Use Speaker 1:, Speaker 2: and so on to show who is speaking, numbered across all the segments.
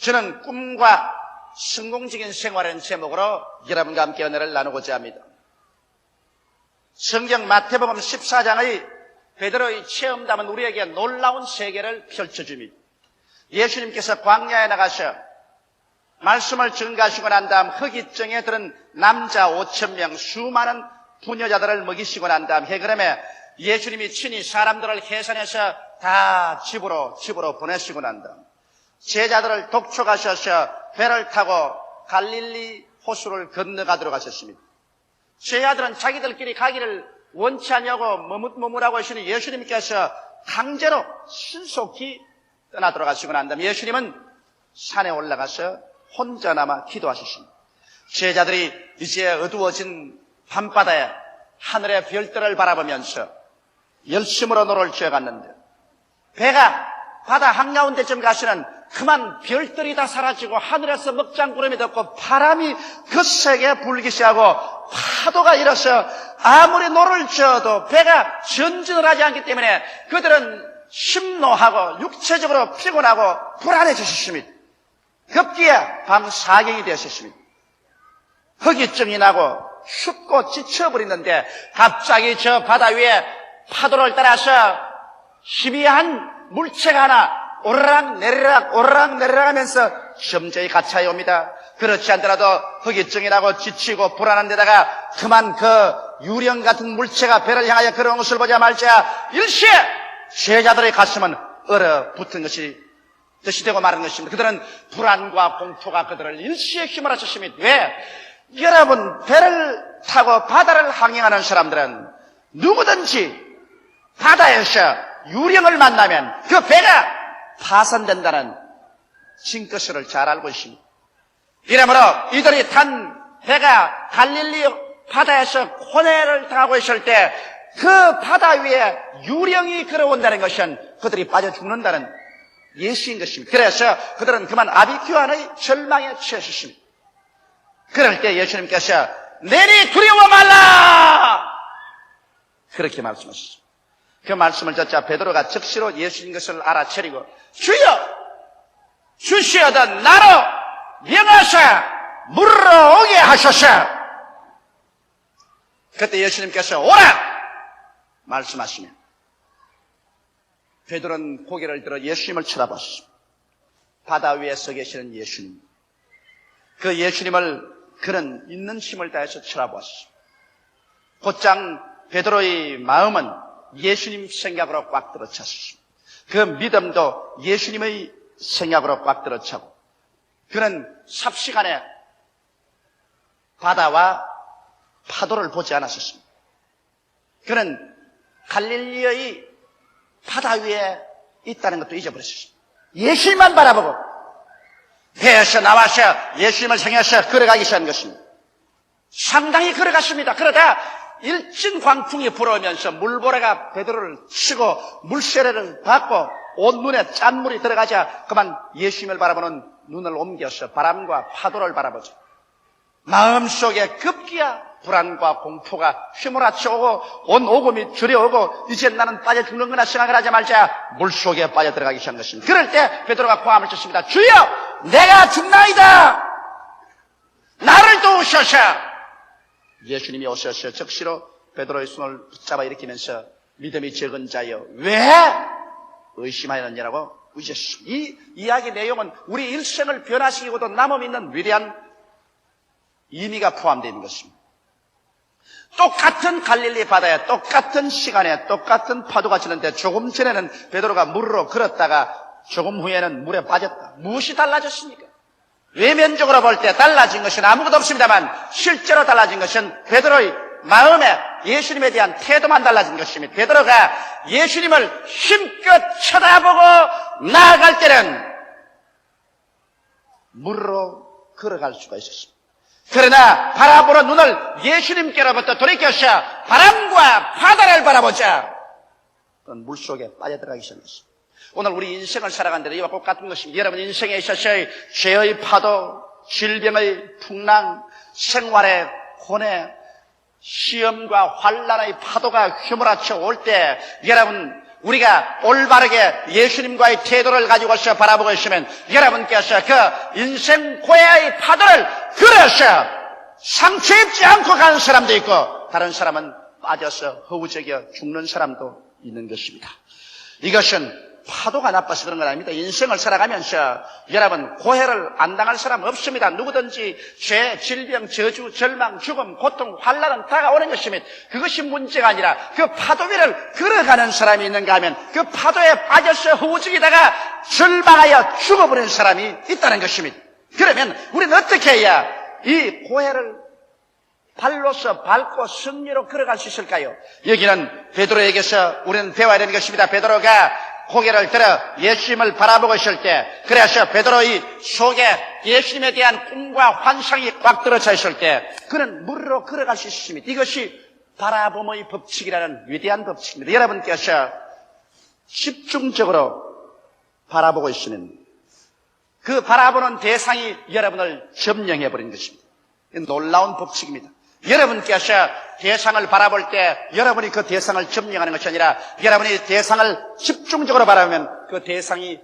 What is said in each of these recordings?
Speaker 1: 저는 꿈과 성공적인 생활은 제목으로 여러분과 함께 은혜를 나누고자 합니다. 성경 마태복음 14장의 베드로의 체험담은 우리에게 놀라운 세계를 펼쳐줍니다. 예수님께서 광야에 나가셔 말씀을 증거하시고 난 다음 흑이증에 들은 남자 5,000명 수많은 부녀자들을 먹이시고 난 다음 해그름에 예수님이 친히 사람들을 해산해서 다 집으로 보내시고 난 다음 제자들을 독촉하셔서 배를 타고 갈릴리 호수를 건너가도록 하셨습니다. 제자들은 자기들끼리 가기를 원치 않냐고 머뭇머뭇하고 하시니 예수님께서 강제로 신속히 떠나도록 하시고 난 다음 예수님은 산에 올라가서 혼자 남아 기도하셨습니다. 제자들이 이제 어두워진 밤바다에 하늘의 별들을 바라보면서 열심으로 노를 지어갔는데 배가 바다 한가운데쯤 가시는 그만 별들이 다 사라지고 하늘에서 먹장구름이 덮고 바람이 거세게 불기 시작하고 파도가 일어서 아무리 노를 지어도 배가 전진을 하지 않기 때문에 그들은 심노하고 육체적으로 피곤하고 불안해지셨습니다. 급기야 밤 4경이 되었습니다. 허기증이 나고 춥고 지쳐버리는데 갑자기 저 바다 위에 파도를 따라서 희미한 물체가 하나 오르락 내리락 하면서 점저히 가차에 옵니다. 그렇지 않더라도 허기증이 나고 지치고 불안한 데다가 그만 그 유령 같은 물체가 배를 향하여 걸어온 것을 보자마자 일시에 제자들의 가슴은 얼어붙은 것이 뜻이 되고 마는 것입니다. 그들은 불안과 공포가 그들을 일시에 휘몰아쳤습니다. 왜? 여러분, 배를 타고 바다를 항행하는 사람들은 누구든지 바다에서 유령을 만나면 그 배가 파손된다는 징크스를 잘 알고 있습니다. 이러므로 이들이 탄 배가 갈릴리 바다에서 혼외를 당하고 있을 때 그 바다 위에 유령이 걸어온다는 것은 그들이 빠져 죽는다는 예시인 것입니다. 그래서 그들은 그만 아비규환의 절망에 취하셨습니다. 그럴 때 예수님께서 내니 두려워 말라 그렇게 말씀하셨습니다. 그 말씀을 듣자 베드로가 즉시로 예수인 것을 알아차리고 주여 주시어다 나로 명하사 물으러 오게 하소서. 그때 예수님께서 오라 말씀하시며 베드로는 고개를 들어 예수님을 쳐다봤습니다. 바다 위에 서 계시는 예수님, 그 예수님을 그는 있는 힘을 다해서 쳐다보았습니다. 곧장 베드로의 마음은 예수님 생각으로 꽉 들어찼습니다. 그 믿음도 예수님의 생각으로 꽉 들어차고 그는 삽시간에 바다와 파도를 보지 않았었습니다. 그는 갈릴리의 바다 위에 있다는 것도 잊어버렸습니다. 예수님만 바라보고 배에서 나와서 예수님을 향해서 걸어가기 시작한 것입니다. 상당히 걸어갔습니다. 그러다 일진 광풍이 불어오면서 물보라가 베드로를 치고 물세례를 받고 온 눈에 짠물이 들어가자 그만 예수님을 바라보는 눈을 옮겨서 바람과 파도를 바라보죠. 마음속에 급기야 불안과 공포가 휘몰아쳐 오고 온 오금이 저려오고 이제 나는 빠져 죽는구나 생각을 하자 말자 물속에 빠져 들어가기 시작한 것입니다. 그럴 때 베드로가 고함을 쳤습니다. 주여 내가 죽나이다 나를 도우소서. 예수님이 오셔서 즉시로 베드로의 손을 붙잡아 일으키면서 믿음이 적은 자여 왜 의심하였느냐고 우셨습니다. 이 이야기 내용은 우리 일생을 변화시키고도 남음있는 위대한 의미가 포함되어 있는 것입니다. 똑같은 갈릴리 바다에 똑같은 시간에 똑같은 파도가 치는데 조금 전에는 베드로가 물으로 걸었다가 조금 후에는 물에 빠졌다. 무엇이 달라졌습니까? 외면적으로 볼 때 달라진 것은 아무것도 없습니다만 실제로 달라진 것은 베드로의 마음에 예수님에 대한 태도만 달라진 것입니다. 베드로가 예수님을 힘껏 쳐다보고 나아갈 때는 물으로 걸어갈 수가 있었습니다. 그러나 바라보는 눈을 예수님께로부터 돌이켜서 바람과 바다를 바라보자 그건 물속에 빠져들어가기 시작했습니다. 오늘 우리 인생을 살아가는 데 이와 똑같은 것입니다. 여러분 인생에 있어서의 죄의 파도, 질병의 풍랑, 생활의 혼에 시험과 환난의 파도가 휘몰아쳐 올 때 여러분 우리가 올바르게 예수님과의 태도를 가지고서 바라보고 있으면 여러분께서 그 인생 고해의 파도를 걸어서 상처 입지 않고 가는 사람도 있고 다른 사람은 빠져서 허우적여 죽는 사람도 있는 것입니다. 이것은 파도가 나빠서 그런 건 아닙니다. 인생을 살아가면서 여러분 고해를 안 당할 사람 없습니다. 누구든지 죄, 질병, 저주, 절망, 죽음, 고통, 환난은 다가오는 것입니다. 그것이 문제가 아니라 그 파도 위를 걸어가는 사람이 있는가 하면 그 파도에 빠져서 허우적이다가 절망하여 죽어버리는 사람이 있다는 것입니다. 그러면 우리는 어떻게 해야 이 고해를 발로서 밟고 승리로 걸어갈 수 있을까요? 여기는 베드로에게서 우리는 배워야 되는 것입니다. 베드로가 고개를 들어 예수님을 바라보고 있을 때, 그래서 베드로의 속에 예수님에 대한 꿈과 환상이 꽉 들어차 있을 때 그는 물로 걸어갈 수 있습니다. 이것이 바라봄의 법칙이라는 위대한 법칙입니다. 여러분께서 집중적으로 바라보고 있으면 그 바라보는 대상이 여러분을 점령해버린 것입니다. 놀라운 법칙입니다. 여러분께서 대상을 바라볼 때 여러분이 그 대상을 점령하는 것이 아니라 여러분이 대상을 집중적으로 바라보면 그 대상이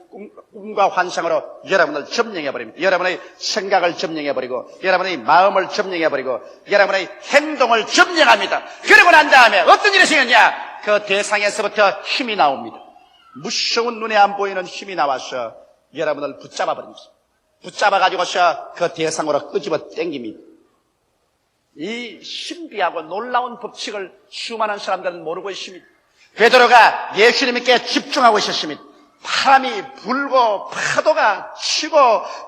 Speaker 1: 꿈과 환상으로 여러분을 점령해버립니다. 여러분의 생각을 점령해버리고 여러분의 마음을 점령해버리고 여러분의 행동을 점령합니다. 그러고 난 다음에 어떤 일이 생겼냐? 그 대상에서부터 힘이 나옵니다. 무서운 눈에 안 보이는 힘이 나와서 여러분을 붙잡아버립니다. 붙잡아가지고서 그 대상으로 끄집어 당깁니다. 이 신비하고 놀라운 법칙을 수많은 사람들은 모르고 있습니다. 베드로가 예수님께 집중하고 있었습니다. 바람이 불고 파도가 치고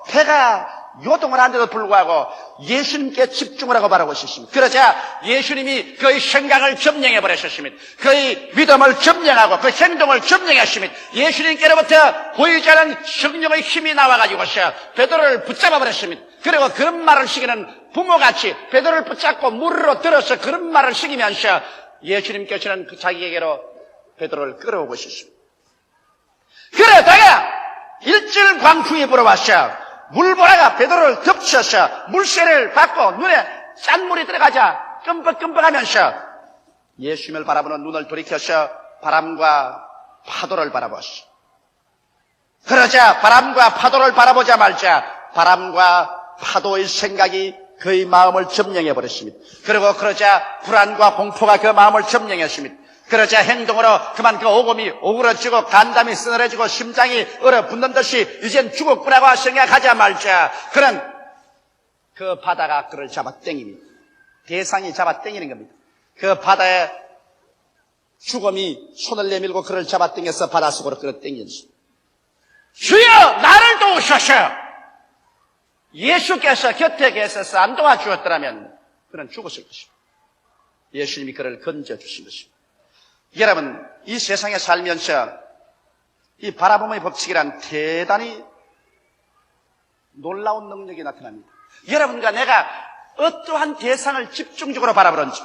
Speaker 1: 배가 요동을 하는데도 불구하고 예수님께 집중을 하고 바라고 있었습니다. 그러자 예수님이 그의 생각을 점령해버렸습니다. 그의 믿음을 점령하고 그 행동을 점령했습니다. 예수님께로부터 보이지 않은 성령의 힘이 나와가지고서 베드로를 붙잡아버렸습니다. 그리고 그런 말을 시키는 부모같이 베드로를 붙잡고 물으로 들어서 그런 말을 시키면서 예수님께서는 자기에게로 베드로를 끌어오고 있었습니다. 그러다가 일절 광풍이 불어왔어. 물보라가 베드로를 덮쳐서 물세를 받고 눈에 짠물이 들어가자 끔뻑끔뻑하면서 예수님을 바라보는 눈을 돌이켜서 바람과 파도를 바라보았어. 그러자 바람과 파도를 바라보자 말자 바람과 파도의 생각이 그의 마음을 점령해버렸습니다. 그리고 그러자 불안과 공포가 그 마음을 점령했습니다. 그러자 행동으로 그만 그 오금이 오그러지고 간담이 쓰늘해지고 심장이 얼어붙는 듯이 이젠 죽었구나고 생각하자 말자 그런 그 바다가 그를 잡아당깁니다. 대상이 잡아당기는 겁니다. 그 바다에 죽음이 손을 내밀고 그를 잡아당겨서 바닷속으로 끌어당겼습니다. 주여 나를 도우소서. 예수께서 곁에 계셔서 안 도와주었더라면 그는 죽었을 것입니다. 예수님이 그를 건져주신 것입니다. 여러분 이 세상에 살면서 이 바라봄의 법칙이란 대단히 놀라운 능력이 나타납니다. 여러분과 내가 어떠한 대상을 집중적으로 바라보는지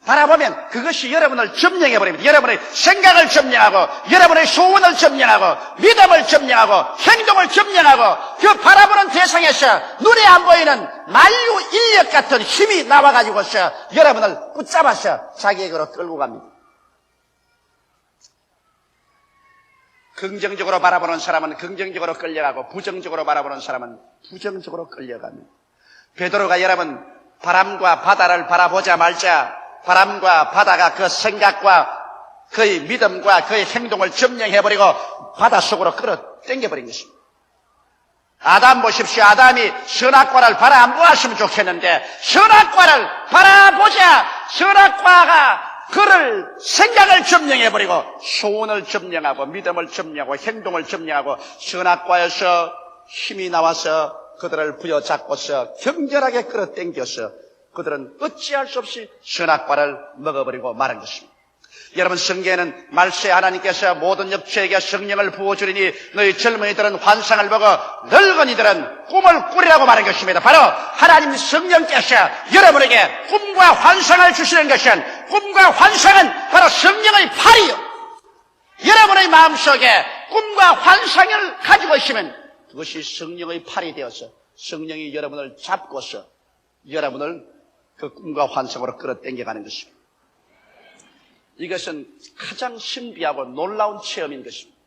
Speaker 1: 바라보면 그것이 여러분을 점령해버립니다. 여러분의 생각을 점령하고 여러분의 소원을 점령하고 믿음을 점령하고 행동을 점령하고 그 바라보는 대상에서 눈에 안 보이는 만유 인력 같은 힘이 나와가지고서 여러분을 붙잡아서 자기에게로 끌고 갑니다. 긍정적으로 바라보는 사람은 긍정적으로 끌려가고 부정적으로 바라보는 사람은 부정적으로 끌려갑니다. 베드로가 여러분 바람과 바다를 바라보자 말자 바람과 바다가 그 생각과 그의 믿음과 그의 행동을 점령해버리고 바닷속으로 끌어당겨버린 것입니다. 아담 보십시오. 아담이 선악과를 바라 안 보았으면 좋겠는데 선악과를 바라보자 선악과가 그를 생각을 점령해버리고 소원을 점령하고 믿음을 점령하고 행동을 점령하고 선악과에서 힘이 나와서 그들을 부여잡고서 격렬하게 끌어당겨서 그들은 어찌할 수 없이 선악과를 먹어버리고 마는 것입니다. 여러분 성경에는 말세 하나님께서 모든 역체에게 성령을 부어주리니 너희 젊은이들은 환상을 보고 늙은이들은 꿈을 꾸리라고 말한 것입니다. 바로 하나님 성령께서 여러분에게 꿈과 환상을 주시는 것은 꿈과 환상은 바로 성령의 팔이요. 여러분의 마음속에 꿈과 환상을 가지고 있으면 그것이 성령의 팔이 되어서 성령이 여러분을 잡고서 여러분을 그 꿈과 환상으로 끌어당겨가는 것입니다. 이것은 가장 신비하고 놀라운 체험인 것입니다.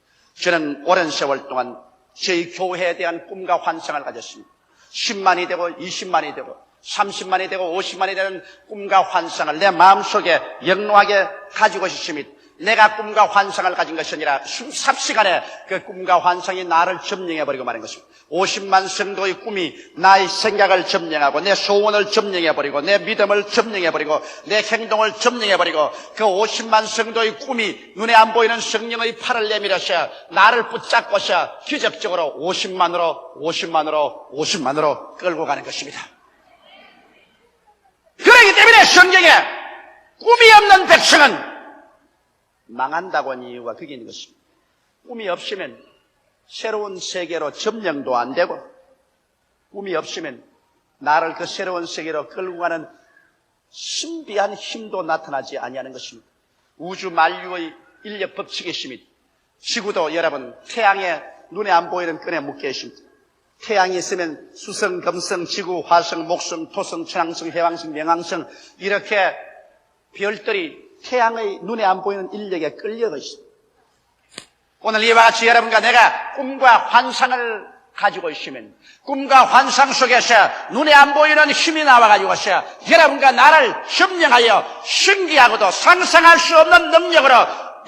Speaker 1: 저는 오랜 세월 동안 저희 교회에 대한 꿈과 환상을 가졌습니다. 10만이 되고 20만이 되고 30만이 되고 50만이 되는 꿈과 환상을 내 마음속에 영롱하게 가지고 있습니다. 내가 꿈과 환상을 가진 것이 아니라 삽시간에 그 꿈과 환상이 나를 점령해버리고 마는 것입니다. 50만 성도의 꿈이 나의 생각을 점령하고 내 소원을 점령해버리고 내 믿음을 점령해버리고 내 행동을 점령해버리고 그 50만 성도의 꿈이 눈에 안 보이는 성령의 팔을 내밀어서 나를 붙잡고서 기적적으로 50만으로 끌고 가는 것입니다. 그렇기 때문에 성경에 꿈이 없는 백성은 망한다고 하는 이유가 그게 있는 것입니다. 꿈이 없으면 새로운 세계로 점령도 안 되고 꿈이 없으면 나를 그 새로운 세계로 끌고 가는 신비한 힘도 나타나지 아니하는 것입니다. 우주 만유의 인력 법칙이 있습니다. 지구도 여러분 태양에 눈에 안 보이는 끈에 묶여 있습니다. 태양이 있으면 수성, 금성, 지구, 화성, 목성, 토성, 천왕성, 해왕성, 명왕성 이렇게 별들이 태양의 눈에 안 보이는 인력에 끌려가 있습니다. 오늘 이와 같이 여러분과 내가 꿈과 환상을 가지고 있으면 꿈과 환상 속에서 눈에 안 보이는 힘이 나와가지고서 여러분과 나를 점령하여 신기하고도 상상할 수 없는 능력으로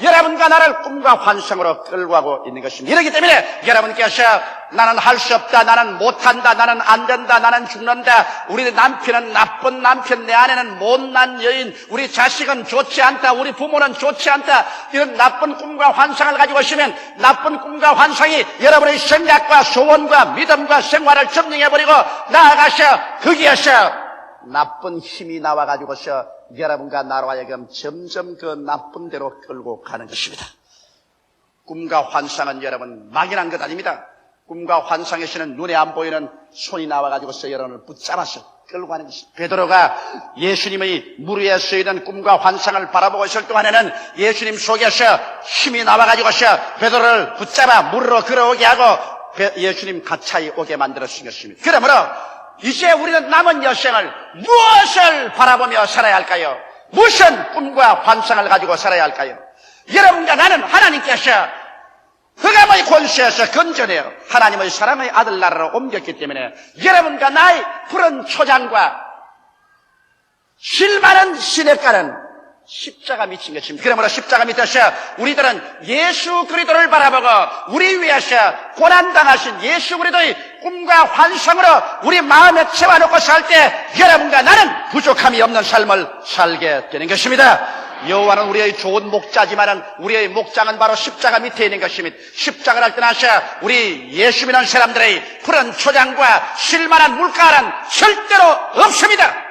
Speaker 1: 여러분과 나를 꿈과 환상으로 끌고 가고 있는 것입니다. 이렇기 때문에 여러분께서 나는 할 수 없다, 나는 못한다, 나는 안 된다, 나는 죽는다, 우리 남편은 나쁜 남편, 내 아내는 못난 여인, 우리 자식은 좋지 않다, 우리 부모는 좋지 않다, 이런 나쁜 꿈과 환상을 가지고 있으면 나쁜 꿈과 환상이 여러분의 생각과 소원과 믿음과 생활을 점령해버리고 나아가서 거기에서 나쁜 힘이 나와가지고서 여러분과 나로 하여금 점점 그 나쁜 데로 끌고 가는 것입니다. 꿈과 환상은 여러분 막연한 것 아닙니다. 꿈과 환상에서는 눈에 안 보이는 손이 나와가지고서 여러분을 붙잡아서 끌고 가는 것입니다. 베드로가 예수님의 물 위에 쓰이는 꿈과 환상을 바라보고 있을 동안에는 예수님 속에서 힘이 나와가지고서 베드로를 붙잡아 물으로 걸어오게 하고 예수님 가차이 오게 만들었을 것입니다. 그러므로 이제 우리는 남은 여생을 무엇을 바라보며 살아야 할까요? 무슨 꿈과 환상을 가지고 살아야 할까요? 여러분과 나는 하나님께서 흑암의 권세에서 건져내어 하나님의 사랑의 아들 나라로 옮겼기 때문에 여러분과 나의 푸른 초장과 실많은 시냇가는 십자가 밑인 것입니다. 그러므로 십자가 밑에서 우리들은 예수 그리스도를 바라보고 우리 위해서 고난당하신 예수 그리스도의 꿈과 환상으로 우리 마음에 채워놓고 살 때 여러분과 나는 부족함이 없는 삶을 살게 되는 것입니다. 여호와는 우리의 좋은 목자지만은 우리의 목장은 바로 십자가 밑에 있는 것입니다. 십자가를 떠나서 우리 예수 믿는 사람들의 푸른 초장과 실만한 물가는 절대로 없습니다.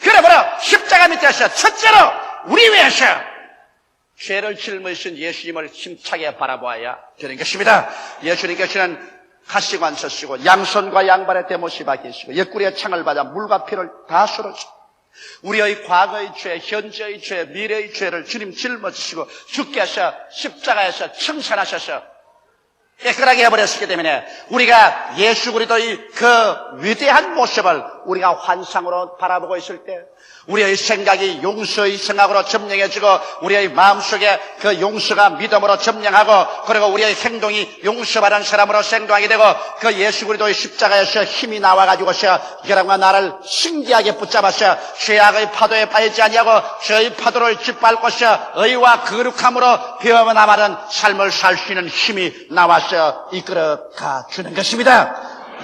Speaker 1: 그러므로 십자가 밑에서 첫째로 우리 위해서 죄를 짊으신 예수님을 힘차게 바라보아야 되는 것입니다. 예수님께서는 가시관 서시고 양손과 양발에 대못이 박히시고 옆구리에 창을 받아 물과 피를 다 쏟으시고 우리의 과거의 죄, 현재의 죄, 미래의 죄를 주님 짊어지시고 주께서 십자가에서 청산하셔서 깨끗하게 해버렸기 때문에 우리가 예수 그리스도의 그 위대한 모습을 우리가 환상으로 바라보고 있을 때 우리의 생각이 용서의 생각으로 점령해지고 우리의 마음속에 그 용서가 믿음으로 점령하고 그리고 우리의 행동이 용서받은 사람으로 행동하게 되고 그 예수 그리스도의 십자가에서 힘이 나와가지고서 여러분과 나를 신기하게 붙잡아서 죄악의 파도에 빠지지 아니하고 죄의 파도를 짓밟고서 의와 거룩함으로 배워나가는 삶을 살 수 있는 힘이 나와서 이끌어가 주는 것입니다.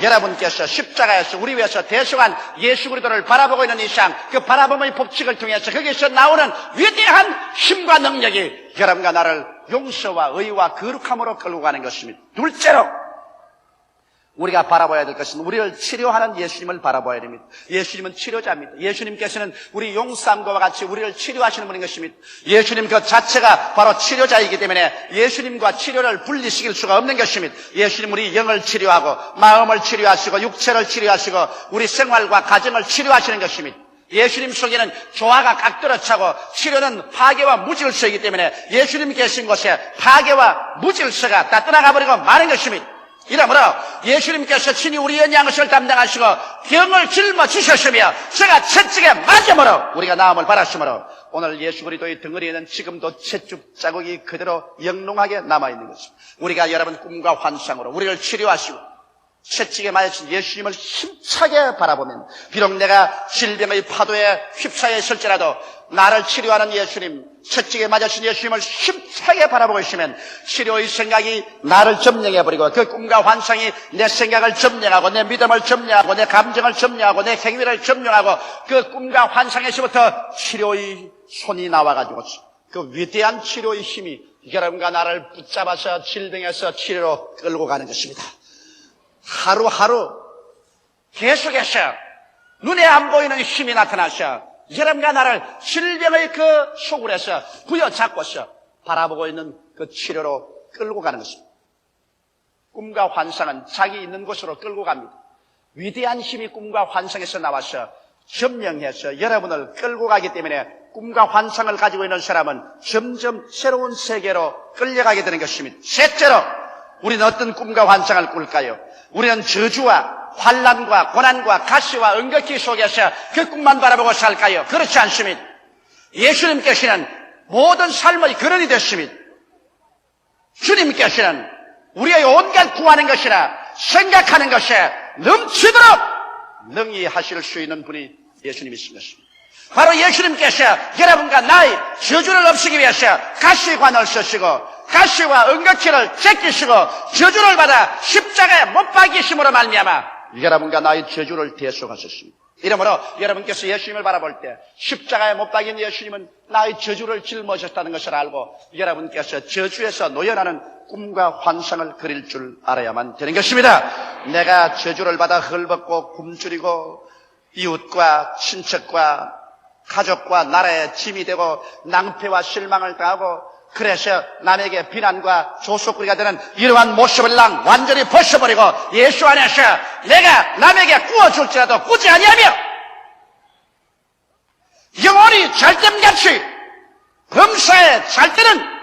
Speaker 1: 여러분께서 십자가에서 우리 위해서 대속한 예수 그리스도를 바라보고 있는 이상 그 바라봄의 법칙을 통해서 거기에서 나오는 위대한 힘과 능력이 여러분과 나를 용서와 의와 거룩함으로 끌고 가는 것입니다. 둘째로 우리가 바라봐야 될 것은 우리를 치료하는 예수님을 바라봐야 됩니다. 예수님은 치료자입니다. 예수님께서는 우리 용사함과 같이 우리를 치료하시는 분인 것입니다. 예수님 그 자체가 바로 치료자이기 때문에 예수님과 치료를 분리시킬 수가 없는 것입니다. 예수님 우리 영을 치료하고 마음을 치료하시고 육체를 치료하시고 우리 생활과 가정을 치료하시는 것입니다. 예수님 속에는 조화가 각도로 차고 치료는 파괴와 무질서이기 때문에 예수님 계신 곳에 파괴와 무질서가 다 떠나가 버리고 마는 것입니다. 이러므로 예수님께서 친히 우리의 양식을 담당하시고 병을 짊어지셨으며 제가 채찍에 맞음으로 우리가 나음을 받았으므로 오늘 예수 그리스도의 덩어리에는 지금도 채축 자국이 그대로 영롱하게 남아있는 것입니다. 우리가 여러분 꿈과 환상으로 우리를 치료하시고 채찍에 맞으신 예수님을 힘차게 바라보면 비록 내가 질병의 파도에 휩싸여 있을지라도 나를 치료하는 예수님, 채찍에 맞으신 예수님을 힘차게 바라보고 있으면 치료의 생각이 나를 점령해버리고 그 꿈과 환상이 내 생각을 점령하고 내 믿음을 점령하고 내 감정을 점령하고 내 행위를 점령하고 그 꿈과 환상에서부터 치료의 손이 나와가지고 그 위대한 치료의 힘이 여러분과 나를 붙잡아서 질병에서 치료로 끌고 가는 것입니다. 하루하루 계속해서 눈에 안 보이는 힘이 나타나셔 여러분과 나를 질병의 그 소굴에서 부여잡고서 바라보고 있는 그 치료로 끌고 가는 것입니다. 꿈과 환상은 자기 있는 곳으로 끌고 갑니다. 위대한 힘이 꿈과 환상에서 나와서 점령해서 여러분을 끌고 가기 때문에 꿈과 환상을 가지고 있는 사람은 점점 새로운 세계로 끌려가게 되는 것입니다. 셋째로 우리는 어떤 꿈과 환상을 꿀까요? 우리는 저주와 환난과 고난과 가시와 응격기 속에서 그 꿈만 바라보고 살까요? 그렇지 않습니다. 예수님께서는 모든 삶의 근원이 되십니다. 주님께서는 우리의 온갖 구하는 것이나 생각하는 것에 넘치도록 능히 하실 수 있는 분이 예수님이신 것입니다. 바로 예수님께서 여러분과 나의 저주를 없애기 위해서 가시관을 쓰시고 가시와 응격기를 제끼시고 저주를 받아 십자가에 못 박이심으로 말미암아 여러분과 나의 저주를 대속하셨습니다. 이러므로 여러분께서 예수님을 바라볼 때 십자가에 못 박인 예수님은 나의 저주를 짊어졌다는 것을 알고 여러분께서 저주에서 노연하는 꿈과 환상을 그릴 줄 알아야만 되는 것입니다. 내가 저주를 받아 헐벗고 굶주리고 이웃과 친척과 가족과 나라의 짐이 되고 낭패와 실망을 당하고 그래서 남에게 비난과 조소거리가 되는 이러한 모습을 완전히 벗어버리고 예수 안에서 내가 남에게 구워줄지라도 꾸지 아니하며 영원히 잘됨같이 범사에 잘 때는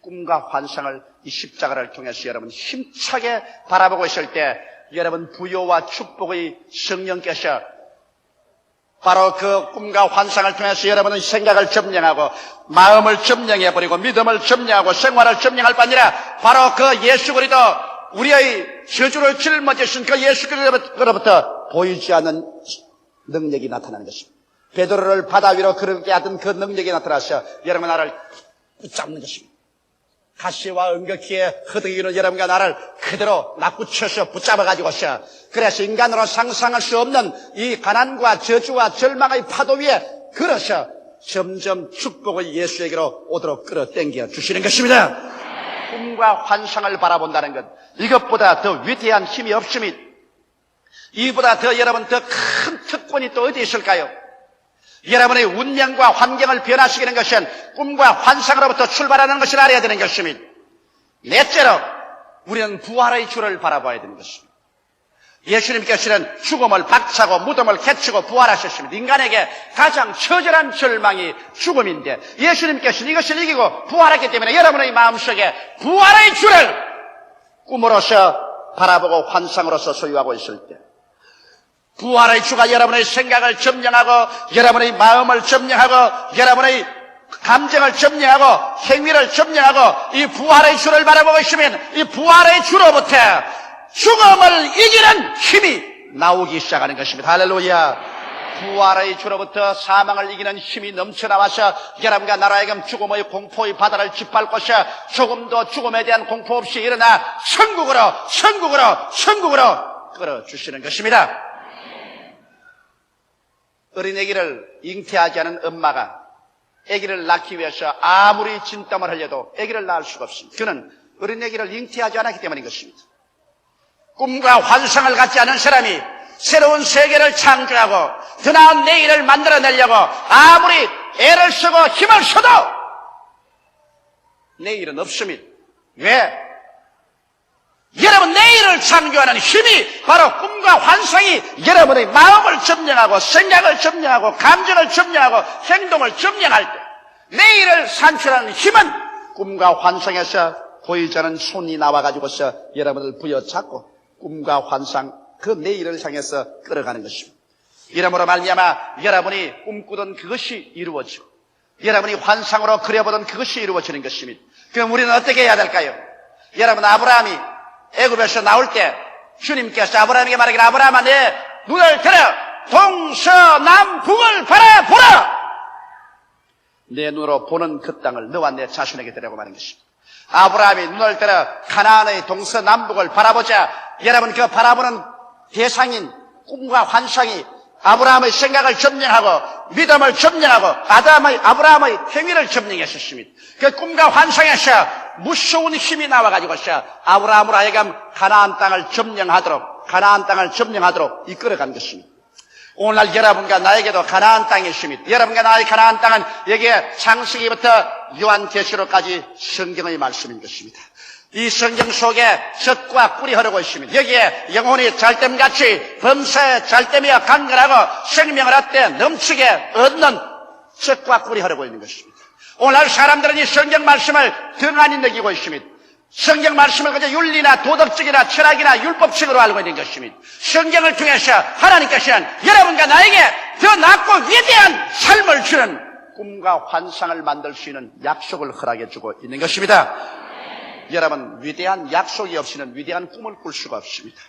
Speaker 1: 꿈과 환상을 이 십자가를 통해서 여러분 힘차게 바라보고 있을 때 여러분 부요와 축복의 성령께서 바로 그 꿈과 환상을 통해서 여러분은 생각을 점령하고 마음을 점령해버리고 믿음을 점령하고 생활을 점령할 뿐 아니라 바로 그 예수 그리스도 우리의 저주를 짊어지신 그 예수 그리스도로부터 보이지 않는 능력이 나타나는 것입니다. 베드로를 바다 위로 그렇게 하던 그 능력이 나타나서 여러분 나를 붙잡는 것입니다. 가시와 응격기에 허덕이는 여러분과 나를 그대로 납붙여서 붙잡아가지고서 그래서 인간으로 상상할 수 없는 이 가난과 저주와 절망의 파도 위에 걸어서 점점 축복의 예수에게로 오도록 끌어당겨 주시는 것입니다. 꿈과 환상을 바라본다는 것 이것보다 더 위대한 힘이 없습니다. 이보다 더 여러분 더 큰 특권이 또 어디 있을까요? 여러분의 운명과 환경을 변화시키는 것은 꿈과 환상으로부터 출발하는 것을 알아야 되는 것입니다. 넷째로 우리는 부활의 주를 바라봐야 되는 것입니다. 예수님께서는 죽음을 박차고 무덤을 개치고 부활하셨습니다. 인간에게 가장 처절한 절망이 죽음인데 예수님께서는 이것을 이기고 부활했기 때문에 여러분의 마음속에 부활의 주를 꿈으로서 바라보고 환상으로서 소유하고 있을 때 부활의 주가 여러분의 생각을 점령하고 여러분의 마음을 점령하고 여러분의 감정을 점령하고 행위를 점령하고 이 부활의 주를 바라보고 있으면 이 부활의 주로부터 죽음을 이기는 힘이 나오기 시작하는 것입니다. 할렐루야. 부활의 주로부터 사망을 이기는 힘이 넘쳐나와서 여러분과 나라에게 죽음의 공포의 바다를 짓밟고서 조금도 죽음에 대한 공포 없이 일어나 천국으로 끌어주시는 것입니다. 어린애기를 잉태하지 않은 엄마가 아기를 낳기 위해서 아무리 진땀을 흘려도 아기를 낳을 수가 없습니다. 그는 어린애기를 잉태하지 않았기 때문인 것입니다. 꿈과 환상을 갖지 않은 사람이 새로운 세계를 창조하고 더 나은 내일을 만들어내려고 아무리 애를 쓰고 힘을 써도 내일은 없습니다. 왜? 여러분 내일을 창조하는 힘이 바로 꿈과 환상이 여러분의 마음을 점령하고 생각을 점령하고 감정을 점령하고 행동을 점령할 때 내일을 산출하는 힘은 꿈과 환상에서 보이지 않는 손이 나와가지고서 여러분을 부여잡고 꿈과 환상 그 내일을 향해서 끌어가는 것입니다. 이러므로 말미암아 여러분이 꿈꾸던 그것이 이루어지고 여러분이 환상으로 그려보던 그것이 이루어지는 것입니다. 그럼 우리는 어떻게 해야 될까요? 여러분, 아브라함이 애굽에서 나올 때 주님께서 아브라함에게 말하기를, 아브라함아, 내 눈을 들어 동서남북을 바라보라. 내 눈으로 보는 그 땅을 너와 내 자손에게 드리라고 말한 것입니다. 아브라함이 눈을 들어 가나안의 동서남북을 바라보자. 여러분, 그 바라보는 대상인 꿈과 환상이 아브라함의 생각을 점령하고 믿음을 점령하고 아브라함의 행위를 점령했었습니다. 그 꿈과 환상에서 무서운 힘이 나와가지고서 아브라함으로 하여금 가나안 땅을 점령하도록 이끌어간 것입니다. 오늘날 여러분과 나에게도 가나안 땅이 있습니다. 여러분과 나의 가나안 땅은 여기에 창세기부터 요한계시록까지 성경의 말씀인 것입니다. 이 성경 속에 젖과 꿀이 흐르고 있습니다. 여기에 영혼이 잘됨같이 범사에 잘되며 강건하고 생명을 얻되 넘치게 얻는 젖과 꿀이 흐르고 있는 것입니다. 오늘날 사람들은 이 성경 말씀을 등한히 여기고 있습니다. 성경 말씀을 그저 윤리나 도덕적이나 철학이나 율법적으로 알고 있는 것입니다. 성경을 통해서 하나님께서는 여러분과 나에게 더 낫고 위대한 삶을 주는 꿈과 환상을 만들 수 있는 약속을 허락해 주고 있는 것입니다. 여러분, 위대한 약속이 없이는 위대한 꿈을 꿀 수가 없습니다.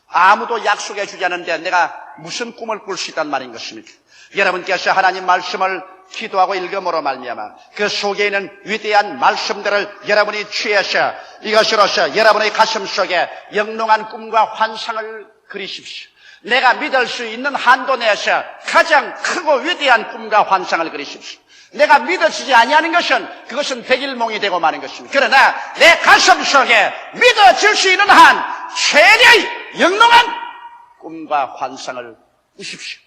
Speaker 1: 아무도 약속해 주지 않는데 내가 무슨 꿈을 꿀 수 있단 말인 것입니까? 여러분께서 하나님 말씀을 기도하고 읽음으로 말미암아 그 속에 있는 위대한 말씀들을 여러분이 취해서 이것으로서 여러분의 가슴 속에 영롱한 꿈과 환상을 그리십시오. 내가 믿을 수 있는 한도 내에서 가장 크고 위대한 꿈과 환상을 그리십시오. 내가 믿어지지 아니하는 것은 그것은 백일몽이 되고 마는 것입니다. 그러나 내 가슴 속에 믿어질 수 있는 한 최대의 영롱한 꿈과 환상을 꾸십시오.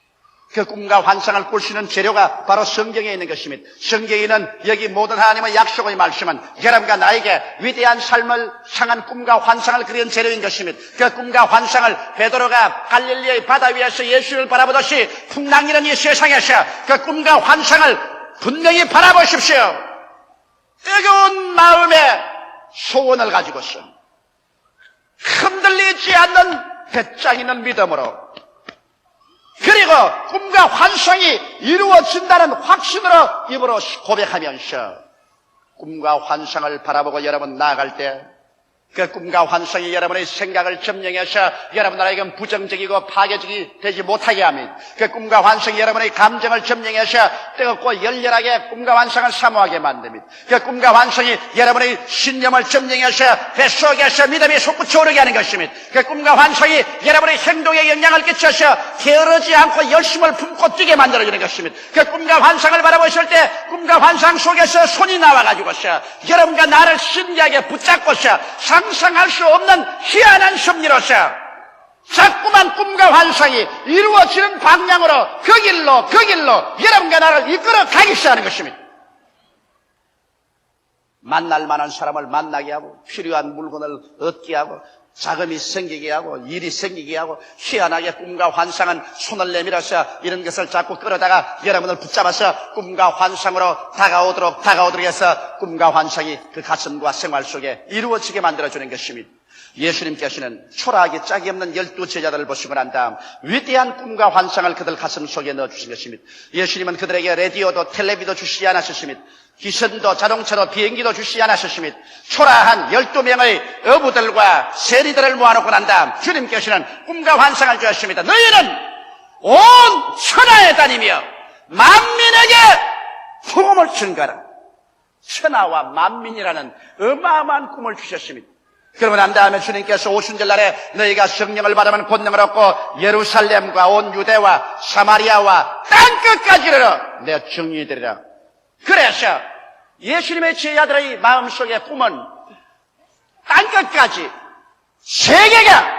Speaker 1: 그 꿈과 환상을 꿀 수 있는 재료가 바로 성경에 있는 것입니다. 성경에 있는 여기 모든 하나님의 약속의 말씀은 여러분과 나에게 위대한 삶을 향한 꿈과 환상을 그리는 재료인 것입니다. 그 꿈과 환상을 베드로가 갈릴리의 바다 위에서 예수를 바라보듯이 풍랑이는 이 세상에서 그 꿈과 환상을 분명히 바라보십시오. 뜨거운 마음의 소원을 가지고서 흔들리지 않는 배짱 있는 믿음으로, 그리고 꿈과 환상이 이루어진다는 확신으로 입으로 고백하면서 꿈과 환상을 바라보고 여러분 나아갈 때 그 꿈과 환상이 여러분의 생각을 점령해서 여러분들에게 부정적이고 파괴적이 되지 못하게 합니다. 그 꿈과 환상이 여러분의 감정을 점령해서 뜨겁고 열렬하게 꿈과 환상을 사모하게 만듭니다. 그 꿈과 환상이 여러분의 신념을 점령해서 뱃속에서 믿음이 솟구쳐 오르게 하는 것입니다. 그 꿈과 환상이 여러분의 행동에 영향을 끼쳐서 게으르지 않고 열심을 품고 뛰게 만들어주는 것입니다. 그 꿈과 환상을 바라보실 때 꿈과 환상 속에서 손이 나와가지고서 여러분과 나를 신기하게 붙잡고서 상상할 수 없는 희한한 섭리로서 자꾸만 꿈과 환상이 이루어지는 방향으로 그 길로 여러분과 나를 이끌어 가기 시작하는 것입니다. 만날 만한 사람을 만나게 하고 필요한 물건을 얻게 하고 자금이 생기게 하고 일이 생기게 하고 희한하게 꿈과 환상은 손을 내밀어서 이런 것을 자꾸 끌어다가 여러분을 붙잡아서 꿈과 환상으로 다가오도록 해서 꿈과 환상이 그 가슴과 생활 속에 이루어지게 만들어주는 것입니다. 예수님께서는 초라하게 짝이 없는 12제자들을 보시고 난 다음 위대한 꿈과 환상을 그들 가슴 속에 넣어주신 것입니다. 예수님은 그들에게 라디오도 텔레비도 주시지 않았습니다. 기선도 자동차도 비행기도 주시지 않았습니다. 초라한 12명의 어부들과 세리들을 모아놓고 난 다음 주님께서는 꿈과 환상을 주셨습니다. 너희는 온 천하에 다니며 만민에게 복음을 전가하라. 천하와 만민이라는 어마어마한 꿈을 주셨습니다. 그러고 난 다음에 주님께서 오순절날에 너희가 성령을 받으면 권능을 얻고 예루살렘과 온 유대와 사마리아와 땅끝까지 이르러 내 증인이 되리라. 그래서 예수님의 제자들의 마음속의 꿈은 땅끝까지 세계가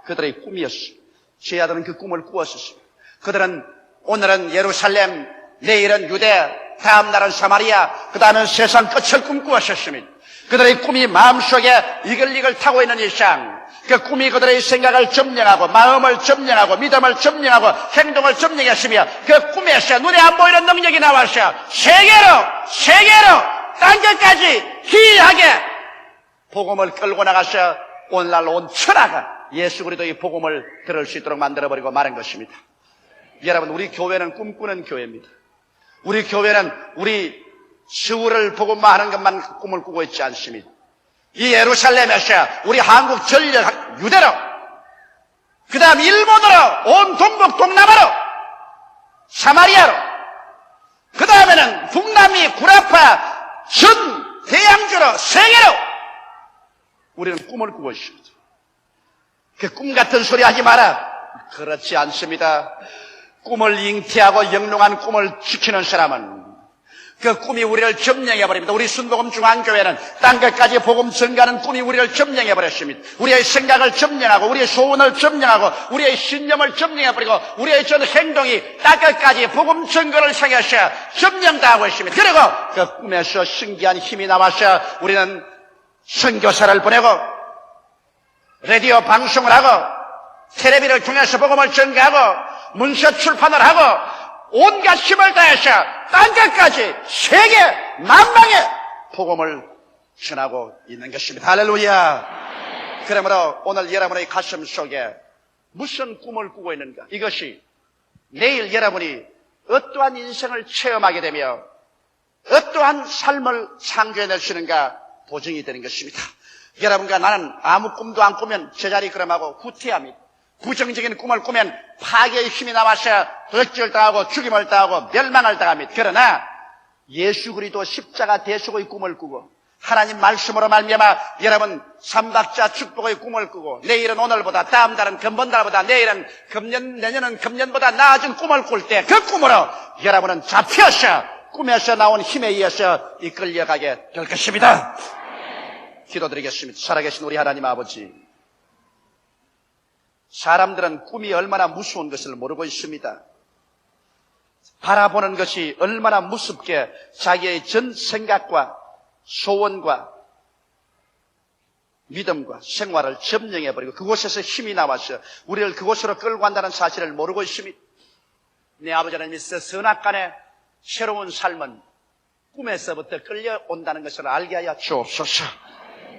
Speaker 1: 그들의 꿈이었습니다. 제자들은 그 꿈을 꾸었습니다. 그들은 오늘은 예루살렘, 내일은 유대, 다음 날은 사마리아, 그 다음은 세상 끝을 꿈꾸었습니다. 그들의 꿈이 마음속에 이글이글 타고 있는 이상 그 꿈이 그들의 생각을 점령하고 마음을 점령하고 믿음을 점령하고 행동을 점령했으며 그 꿈에서 눈에 안 보이는 능력이 나와서 세계로 땅끝까지 기이하게 복음을 끌고 나가서 오늘날 온 천하가 예수 그리스도의 복음을 들을 수 있도록 만들어버리고 마는 것입니다. 여러분, 우리 교회는 꿈꾸는 교회입니다. 우리 교회는 우리 시우를 보고만 하는 것만 꿈을 꾸고 있지 않습니다. 이 예루살렘에서 우리 한국 전역 유대로, 그 다음 일본으로, 온 동북 동남아로, 사마리아로, 그 다음에는 북남미 구라파 전 대양주로, 세계로 우리는 꿈을 꾸고 있습니다. 그 꿈 같은 소리 하지 마라. 그렇지 않습니다. 꿈을 잉태하고 영롱한 꿈을 지키는 사람은 그 꿈이 우리를 점령해버립니다. 우리 순복음 중앙교회는 땅끝까지 복음 전가하는 꿈이 우리를 점령해버렸습니다. 우리의 생각을 점령하고 우리의 소원을 점령하고 우리의 신념을 점령해버리고 우리의 전 행동이 땅끝까지 복음 전가를 향해서 점령당하고 있습니다. 그리고 그 꿈에서 신기한 힘이 나와서 우리는 선교사를 보내고 라디오 방송을 하고 텔레비를 통해서 복음을 전가하고 문서 출판을 하고 온갖 힘을 다해서 땅끝까지 세계 만방에 복음을 전하고 있는 것입니다. 할렐루야. 그러므로 오늘 여러분의 가슴 속에 무슨 꿈을 꾸고 있는가? 이것이 내일 여러분이 어떠한 인생을 체험하게 되며 어떠한 삶을 창조해낼 수 있는가 보증이 되는 것입니다. 여러분과 나는 아무 꿈도 안 꾸면 제자리 걸음하고 후퇴합니다. 부정적인 꿈을 꾸면 파괴의 힘이 나와서 덕질 당하고 죽임을 당하고 멸망을 당합니다. 그러나 예수 그리스도 십자가 대속의 꿈을 꾸고 하나님 말씀으로 말미암아 여러분 삼박자 축복의 꿈을 꾸고 내일은 오늘보다 다음 달은 금번달보다 내일은 금년 내년은 금년보다 나아진 꿈을 꿀 때 그 꿈으로 여러분은 잡혀서 꿈에서 나온 힘에 의해서 이끌려가게 될 것입니다. 기도드리겠습니다. 살아계신 우리 하나님 아버지, 사람들은 꿈이 얼마나 무서운 것을 모르고 있습니다. 바라보는 것이 얼마나 무섭게 자기의 전 생각과 소원과 믿음과 생활을 점령해버리고 그곳에서 힘이 나와서 우리를 그곳으로 끌고 간다는 사실을 모르고 있습니다. 내 아버지 하나님이 선악간의 새로운 삶은 꿈에서부터 끌려온다는 것을 알게 하여 주옵소서.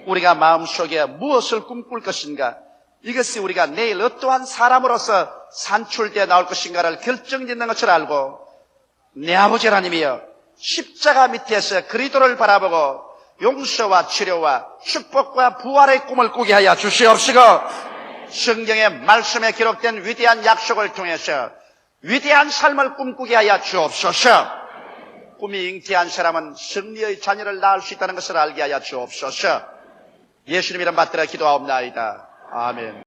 Speaker 1: 우리가 마음속에 무엇을 꿈꿀 것인가, 이것이 우리가 내일 어떠한 사람으로서 산출되어 나올 것인가를 결정짓는 것을 알고 내 아버지 하나님이여 십자가 밑에서 그리스도를 바라보고 용서와 치료와 축복과 부활의 꿈을 꾸게 하여 주시옵시고 성경의 말씀에 기록된 위대한 약속을 통해서 위대한 삶을 꿈꾸게 하여 주옵소서. 꿈이 잉태한 사람은 승리의 자녀를 낳을 수 있다는 것을 알게 하여 주옵소서. 예수님 이름 받들어 기도하옵나이다. 아멘.